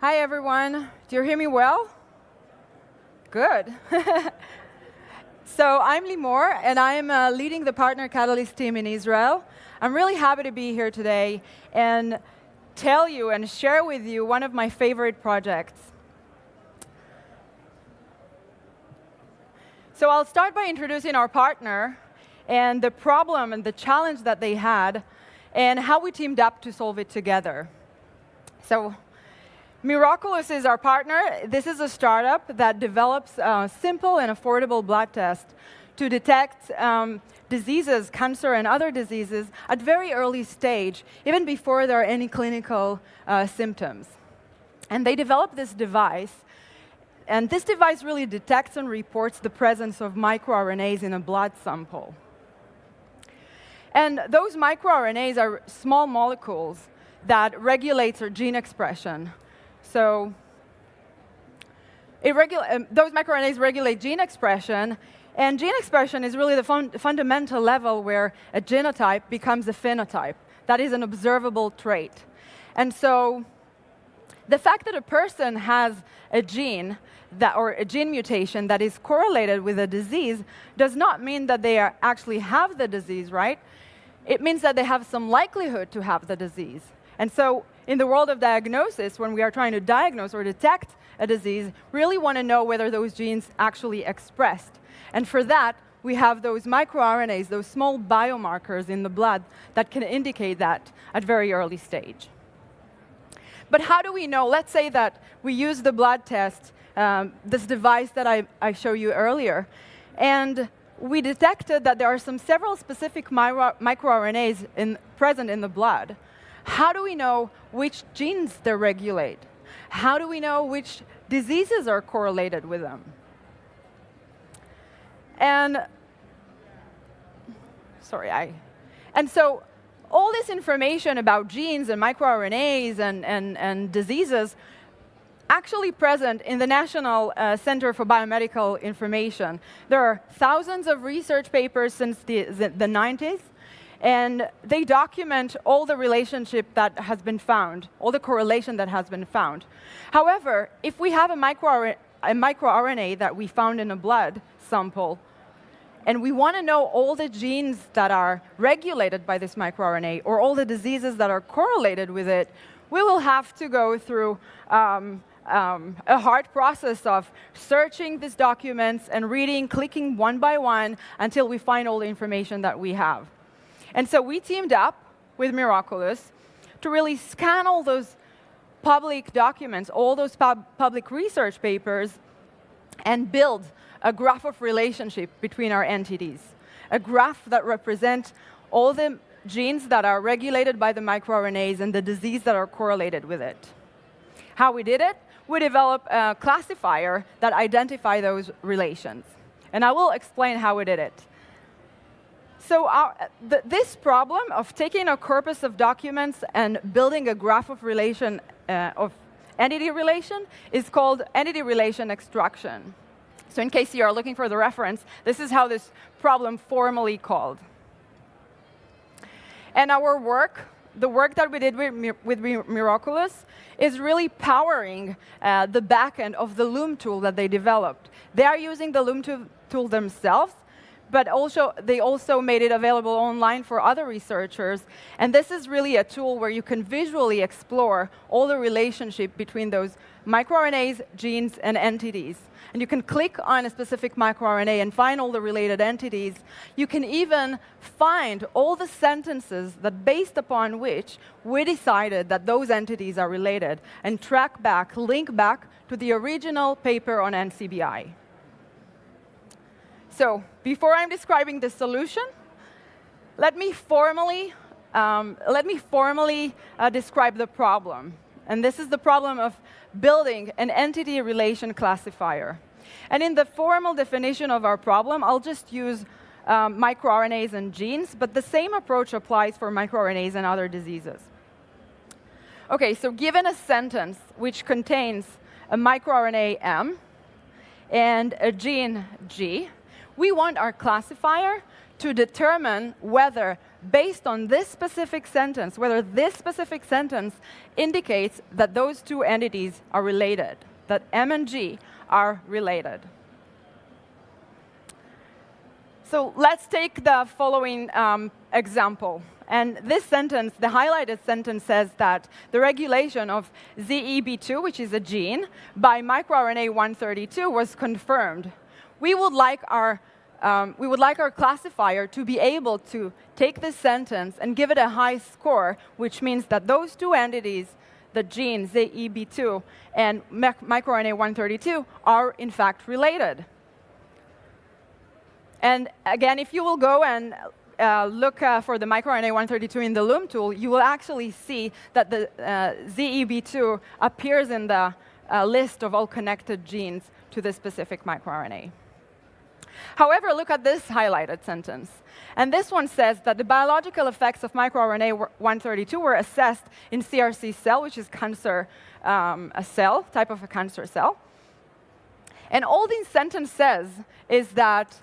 Hi, everyone. Do you hear me well? Good. So I'm Limor, and I'm leading the Partner Catalyst team in Israel. I'm really happy to be here today and tell you and share with you one of my favorite projects. So I'll start by introducing our partner and the problem and the challenge that they had and how we teamed up to solve it together. So Miraculous is our partner. This is a startup that develops a simple and affordable blood test to detect diseases, cancer and other diseases at very early stage, even before there are any clinical symptoms. And they developed this device, and this device really detects and reports the presence of microRNAs in a blood sample. And those microRNAs are small molecules that regulate our gene expression. So those microRNAs regulate gene expression, and gene expression is really the fundamental level where a genotype becomes a phenotype. That is an observable trait. And so the fact that a person has a gene or a gene mutation that is correlated with a disease does not mean that they actually have the disease, right? It means that they have some likelihood to have the disease. And so in the world of diagnosis, when we are trying to diagnose or detect a disease, we really want to know whether those genes actually expressed. And for that, we have those microRNAs, those small biomarkers in the blood that can indicate that at very early stage. But how do we know? Let's say that we use the blood test, this device that I showed you earlier, and we detected that there are several specific microRNAs present in the blood. How do we know which genes they regulate? How do we know which diseases are correlated with them? And so all this information about genes and microRNAs and diseases actually present in the National Center for Biomedical Information. There are thousands of research papers since the 90s, and they document all the relationship that has been found, all the correlation that has been found. However, if we have a microRNA that we found in a blood sample, and we want to know all the genes that are regulated by this microRNA or all the diseases that are correlated with it, we will have to go through a hard process of searching these documents and reading, clicking one by one until we find all the information that we have. And so we teamed up with Miraculous to really scan all those public documents, all those public research papers, and build a graph of relationship between our entities, a graph that represents all the genes that are regulated by the microRNAs and the disease that are correlated with it. How we did it? We developed a classifier that identifies those relations. And I will explain how we did it. So this problem of taking a corpus of documents and building a graph of relation of entity relation is called entity relation extraction. So in case you are looking for the reference, this is how this problem formally called. And our work, the work that we did with Miraculous, is really powering the backend of the Loom tool that they developed. They are using the Loom tool themselves, but they also made it available online for other researchers. And this is really a tool where you can visually explore all the relationship between those microRNAs, genes, and entities. And you can click on a specific microRNA and find all the related entities. You can even find all the sentences that based upon which we decided that those entities are related and track back, link back to the original paper on NCBI. So before I'm describing the solution, let me formally describe the problem. And this is the problem of building an entity relation classifier. And in the formal definition of our problem, I'll just use microRNAs and genes, but the same approach applies for microRNAs and other diseases. OK, so given a sentence which contains a microRNA M and a gene G, We want our classifier to determine whether, based on this specific sentence, whether this specific sentence indicates that those two entities are related, that M and G are related. So let's take the following example. And this sentence, the highlighted sentence, says that the regulation of ZEB2, which is a gene, by microRNA 132 was confirmed. We would like our classifier to be able to take this sentence and give it a high score, which means that those two entities, the gene ZEB2 and microRNA 132, are in fact related. And again, if you will go and look for the microRNA 132 in the Loom tool, you will actually see that the ZEB2 appears in the list of all connected genes to this specific microRNA. However, look at this highlighted sentence. And this one says that the biological effects of microRNA 132 were assessed in CRC cell, which is cancer, a cell, type of a cancer cell. And all this sentence says is that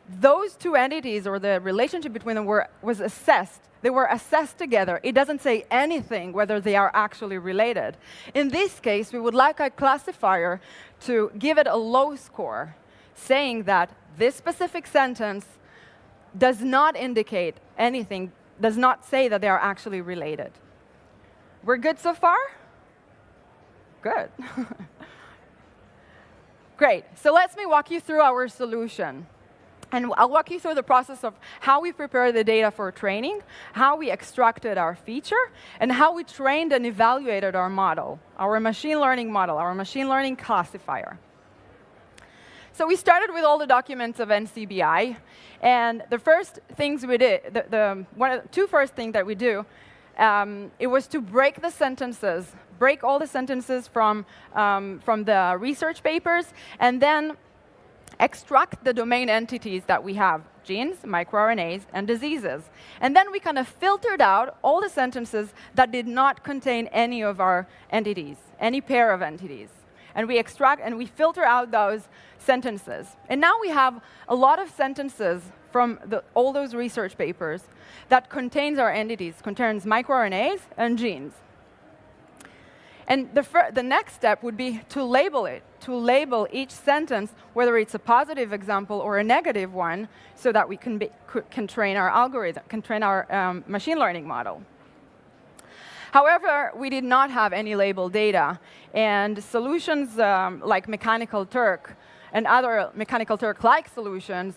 those two entities, or the relationship between them, was assessed. They were assessed together. It doesn't say anything whether they are actually related. In this case, we would like a classifier to give it a low score, saying that this specific sentence does not indicate anything, does not say that they are actually related. We're good so far? Good. Great. So let me walk you through our solution. And I'll walk you through the process of how we prepare the data for training, how we extracted our feature, and how we trained and evaluated our model, our machine learning model, our machine learning classifier. So we started with all the documents of NCBI, and the first things we did, two first things that we do, it was to break the sentences, break all the sentences from the research papers, and then extract the domain entities that we have, genes, microRNAs, and diseases. And then we kind of filtered out all the sentences that did not contain any of our entities, any pair of entities. And we extract and we filter out those sentences. And now we have a lot of sentences from all those research papers that contains our entities, contains microRNAs and genes. And the next step would be to label it, to label each sentence, whether it's a positive example or a negative one, so that we can train our algorithm, can train our machine learning model. However, we did not have any labeled data, and solutions like Mechanical Turk and other Mechanical Turk-like solutions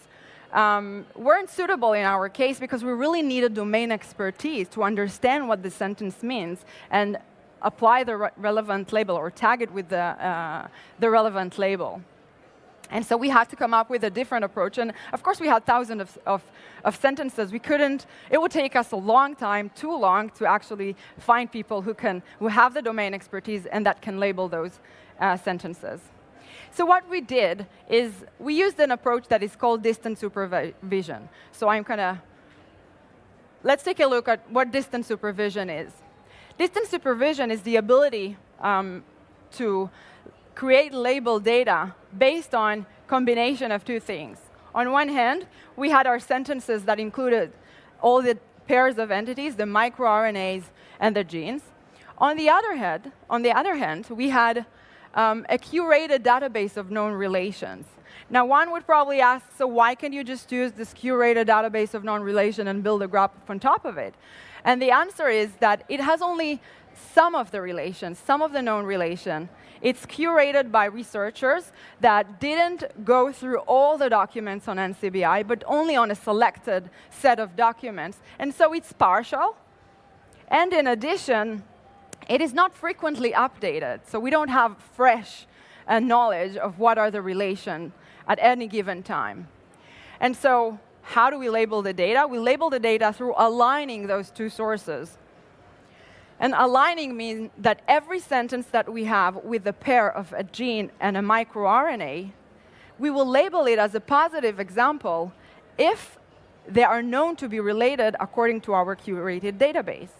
weren't suitable in our case because we really needed domain expertise to understand what the sentence means and apply the relevant label or tag it with the relevant label. And so we had to come up with a different approach. And of course, we had thousands of sentences. We couldn't, it would take us a long time, too long, to actually find people who have the domain expertise and that can label those sentences. So what we did is we used an approach that is called distant supervision. So let's take a look at what distant supervision is. Distant supervision is the ability to create label data based on combination of two things. On one hand, we had our sentences that included all the pairs of entities, the microRNAs and the genes. On the other hand, we had a curated database of known relations. Now, one would probably ask, so why can't you just use this curated database of known relation and build a graph on top of it? And the answer is that it has only some of the relations, some of the known relation. It's curated by researchers that didn't go through all the documents on NCBI, but only on a selected set of documents. And so it's partial. And in addition, it is not frequently updated. So we don't have fresh knowledge of what are the relations at any given time. And so how do we label the data? We label the data through aligning those two sources. And aligning means that every sentence that we have with a pair of a gene and a microRNA, we will label it as a positive example if they are known to be related according to our curated database.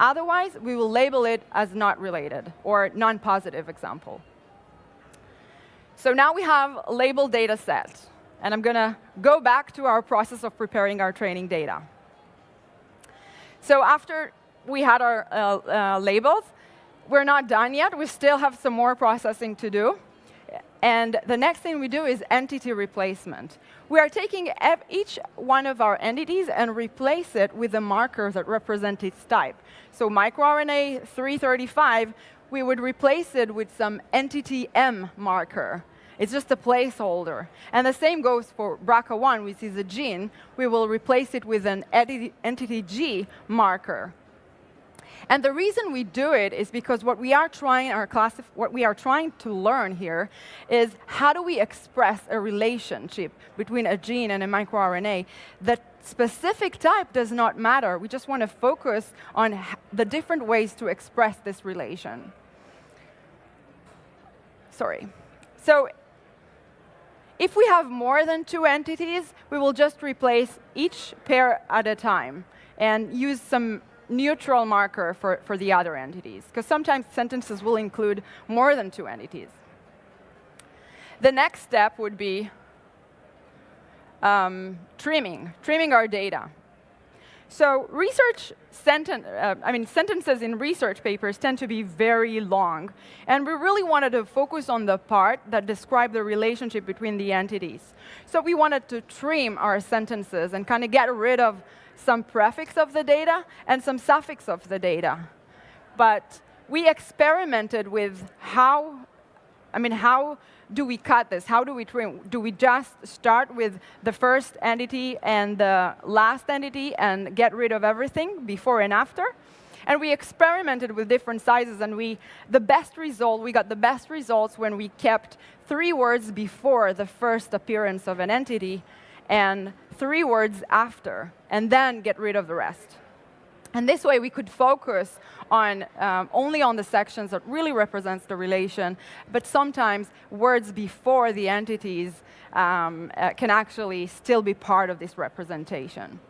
Otherwise, we will label it as not related or non-positive example. So now we have a labeled data set. And I'm going to go back to our process of preparing our training data. So after we had our labels, we're not done yet. We still have some more processing to do. And the next thing we do is entity replacement. We are taking each one of our entities and replace it with a marker that represents its type. So microRNA 335, we would replace it with some entity M marker. It's just a placeholder. And the same goes for BRCA1, which is a gene. We will replace it with an entity G marker. And the reason we do it is because what we are trying to learn here is how do we express a relationship between a gene and a microRNA. The specific type does not matter. We just want to focus on the different ways to express this relation. Sorry. So if we have more than 2 entities, we will just replace each pair at a time and use some neutral marker for the other entities, because sometimes sentences will include more than 2 entities. The next step would be trimming our data. So sentences in research papers tend to be very long, and we really wanted to focus on the part that described the relationship between the entities. So we wanted to trim our sentences and kind of get rid of some prefix of the data and some suffix of the data. But we experimented with how do we cut this? How do we trim? Do we just start with the first entity and the last entity and get rid of everything before and after? And we experimented with different sizes, and we got the best results when we kept 3 words before the first appearance of an entity and 3 words after, and then get rid of the rest. And this way we could focus on only on the sections that really represents the relation, but sometimes words before the entities can actually still be part of this representation.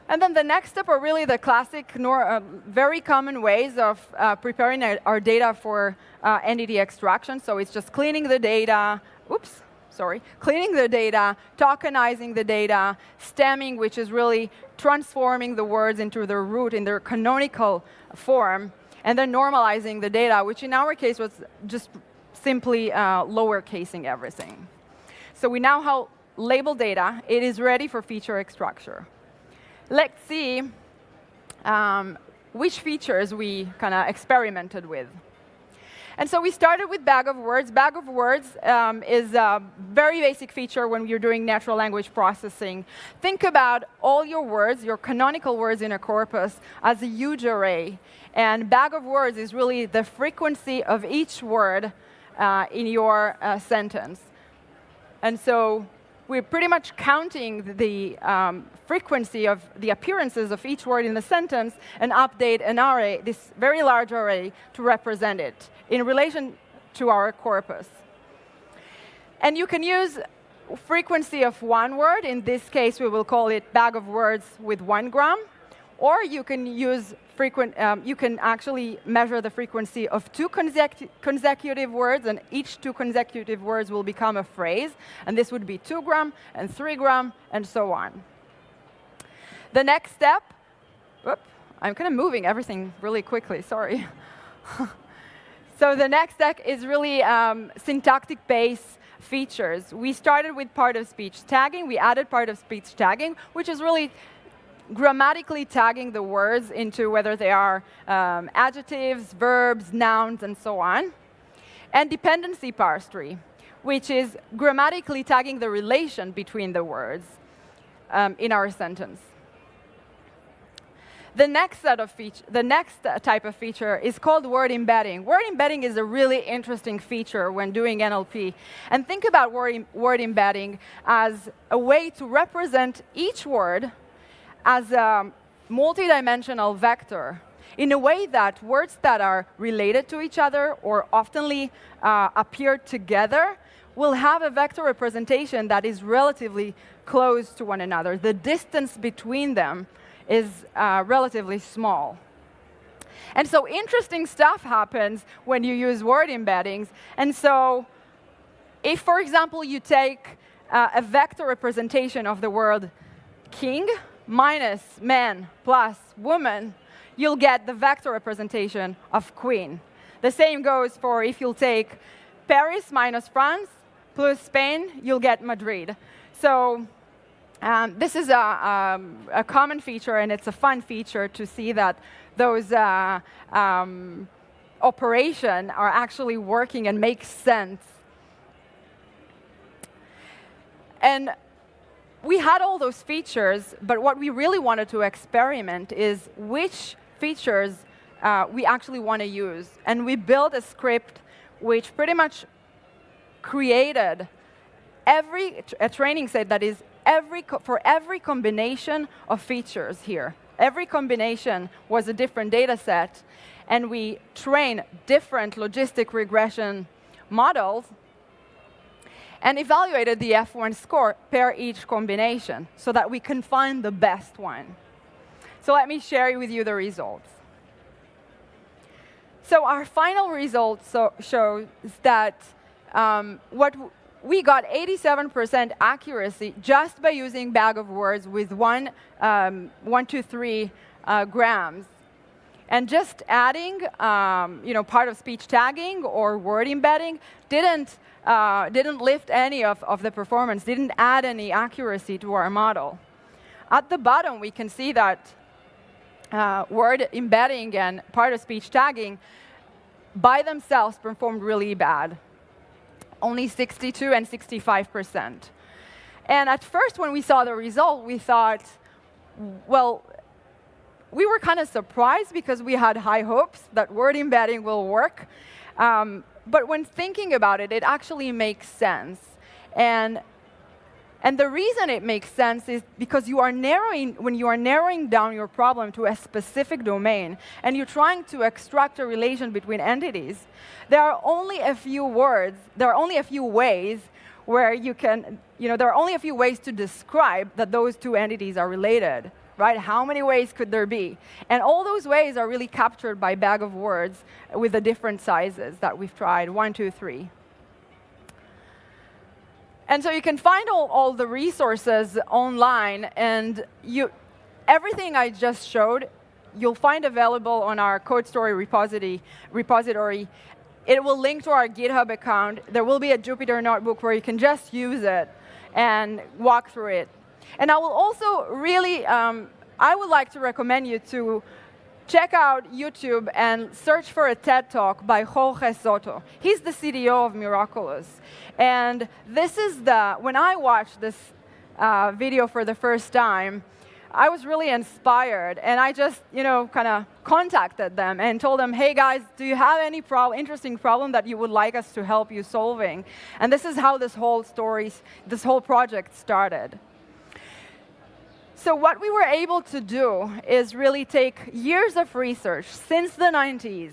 And then the next step are really the classic, very common ways of preparing our data for entity extraction. So it's just cleaning the data, cleaning the data, tokenizing the data, stemming, which is really transforming the words into their root, in their canonical form, and then normalizing the data, which in our case was just simply lowercasing everything. So we now have labeled data. It is ready for feature extraction. Let's see which features we kind of experimented with. And so we started with bag of words. Bag of words is a very basic feature when you're doing natural language processing. Think about all your words, your canonical words in a corpus, as a huge array. And bag of words is really the frequency of each word in your sentence. And so we're pretty much counting the frequency of the appearances of each word in the sentence and update an array, this very large array, to represent it in relation to our corpus. And you can use frequency of 1 word. In this case, we will call it bag of words with 1 gram. Or you can use you can actually measure the frequency of 2 consecutive words, and each 2 consecutive words will become a phrase. And this would be 2 gram and 3 gram, and so on. The next step, I'm kind of moving everything really quickly, sorry. So the next step is really syntactic-based features. We started with part-of-speech tagging. We added part-of-speech tagging, which is really grammatically tagging the words into whether they are adjectives, verbs, nouns, and so on. And dependency parse tree, which is grammatically tagging the relation between the words in our sentence. The next type of feature is called word embedding. Word embedding is a really interesting feature when doing NLP. And think about word embedding as a way to represent each word as a multidimensional vector in a way that words that are related to each other or oftenly appear together will have a vector representation that is relatively close to one another. The distance between them is relatively small. And so interesting stuff happens when you use word embeddings. And so if, for example, you take a vector representation of the word king minus man plus woman, you'll get the vector representation of queen. The same goes for if you'll take Paris minus France plus Spain, you'll get Madrid. So this is a common feature, and it's a fun feature to see that those operations are actually working and make sense. And we had all those features, but what we really wanted to experiment is which features we actually want to use. And we built a script which pretty much created a training set that is for every combination of features here. Every combination was a different data set, and we trained different logistic regression models and evaluated the F1 score per each combination so that we can find the best one. So let me share with you the results. So our final result shows that we got 87% accuracy just by using bag of words with 1 to 3 grams. And just adding part of speech tagging or word embedding didn't lift any of the performance, didn't add any accuracy to our model. At the bottom, we can see that word embedding and part of speech tagging by themselves performed really bad. Only 62 and 65%. And at first, when we saw the result, we thought, well, we were kind of surprised because we had high hopes that word embedding will work. But when thinking about it, it actually makes sense. And the reason it makes sense is because when you are narrowing down your problem to a specific domain, and you're trying to extract a relation between entities, there are only a few words, there are only a few ways where you can, there are only a few ways to describe that those two entities are related, right? How many ways could there be? And all those ways are really captured by bag of words with the different sizes that we've tried, 1, 2, 3. And so you can find all the resources online, and everything I just showed, you'll find available on our code story repository. It will link to our GitHub account. There will be a Jupyter notebook where you can just use it and walk through it. And I will also really, I would like to recommend you to check out YouTube and search for a TED Talk by Jorge Soto. He's the CDO of Miraculous. And this is when I watched this video for the first time, I was really inspired. And I just, kind of contacted them and told them, hey guys, do you have any interesting problem that you would like us to help you solving? And this is how this whole project started. So what we were able to do is really take years of research since the 90s.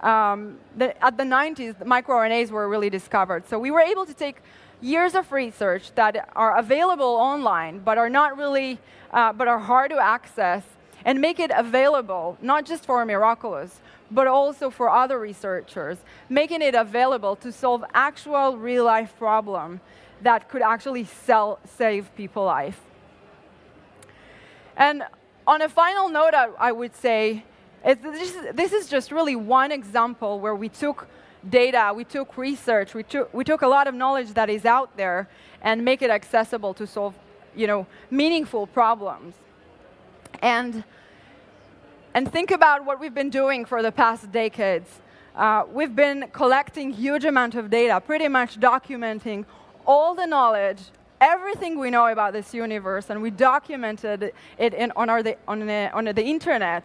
At the 90s, the microRNAs were really discovered. So we were able to take years of research that are available online, but are not really, but are hard to access, and make it available not just for Miraculous, but also for other researchers, making it available to solve actual real-life problems that could actually save people's life. And on a final note, I would say, this is just really one example where we took data, we took research, we took a lot of knowledge that is out there and make it accessible to solve, meaningful problems. And think about what we've been doing for the past decades. We've been collecting huge amount of data, pretty much documenting all the knowledge, everything we know about this universe, and we documented it on the internet.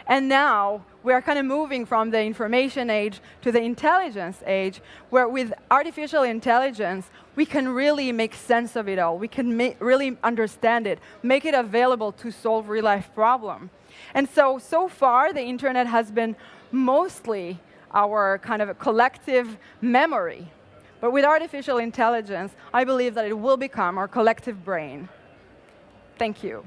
And now we're kind of moving from the information age to the intelligence age, where with artificial intelligence, we can really make sense of it all. We can really understand it, make it available to solve real-life problems. And so far, the internet has been mostly our kind of a collective memory. But with artificial intelligence, I believe that it will become our collective brain. Thank you.